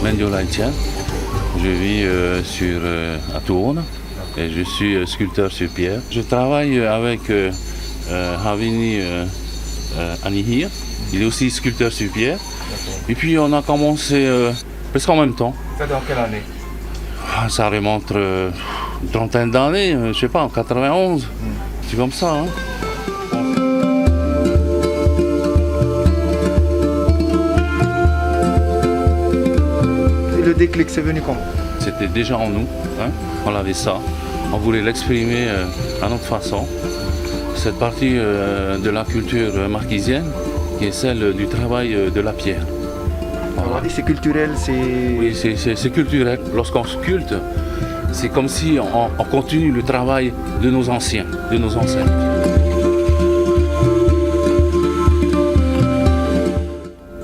Mendio Laïtien. Je vis à Tourne et je suis sculpteur sur pierre. Je travaille avec Havini Anihir. Il est aussi sculpteur sur pierre. Et puis on a commencé presque en même temps. Ça dans quelle année? Ça remonte une trentaine d'années, je sais pas, en 91. C'est comme ça. Hein. Et le déclic, c'est venu comment? C'était déjà en nous. Hein. On avait ça. On voulait l'exprimer à notre façon. Cette partie de la culture marquisienne qui est celle du travail de la pierre. Voilà. C'est culturel, c'est... Oui, c'est culturel. Lorsqu'on sculpte, c'est comme si on continue le travail de nos anciens, de nos ancêtres.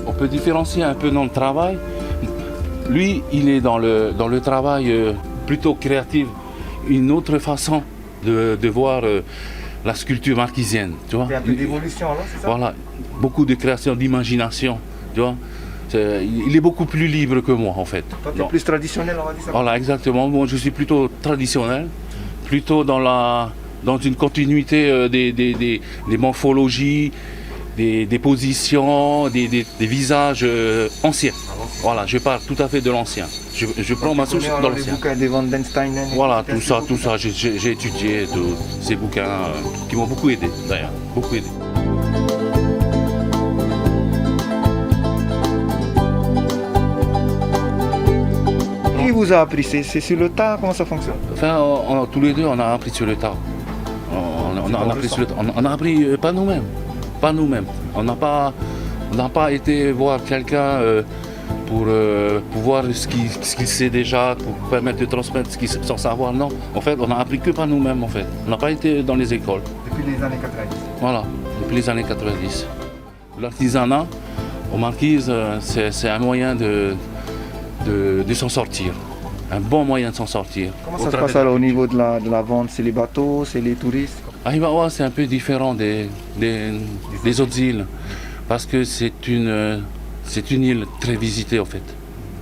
On peut différencier un peu dans le travail. Lui, il est dans le travail plutôt créatif, une autre façon de voir la sculpture marquisienne. Tu vois? Il y a un peu d'évolution là, c'est ça? Voilà, beaucoup de création, d'imagination. Tu vois? Il est beaucoup plus libre que moi en fait. Toi, tu es plus traditionnel, on va dire ça. Voilà, exactement. Moi, je suis plutôt traditionnel, plutôt dans une continuité des morphologies, des positions, des visages anciens. Voilà, je parle tout à fait de l'ancien. Je prends ma source dans les l'ancien. bouquins de Van den Steinen. Voilà, tout ça, j'ai étudié ces bouquins qui m'ont beaucoup aidé d'ailleurs, beaucoup aidé. Qui vous a appris? C'est sur le tas? Comment ça fonctionne? Enfin, tous les deux, on a appris sur le tas. On a appris pas nous-mêmes. Pas nous-mêmes. On n'a pas été voir quelqu'un pour voir ce qu'il sait déjà, pour permettre de transmettre ce qu'il sait sans savoir. Non. En fait, on n'a appris que par nous-mêmes. En fait. On n'a pas été dans les écoles. Depuis les années 90. Voilà, depuis les années 90. L'artisanat aux marquises, c'est un moyen de s'en sortir. Un bon moyen de s'en sortir. Comment ça se passe alors au niveau de la vente? C'est les bateaux, c'est les touristes? Ahimawa, c'est un peu différent des autres îles. Parce que c'est une île très visitée en fait.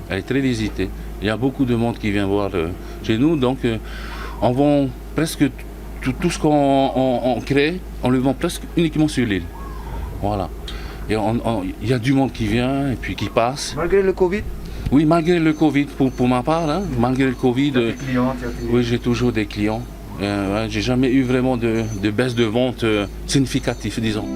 Elle est très visitée. Il y a beaucoup de monde qui vient voir chez nous. Donc on vend presque tout ce qu'on crée, on le vend presque uniquement sur l'île. Voilà. Et il y a du monde qui vient et puis qui passe. Malgré le Covid? Oui, malgré le Covid, pour ma part, hein, malgré le Covid, Clients, oui, j'ai toujours des clients. Ouais, j'ai jamais eu vraiment de baisse de vente significative, disons.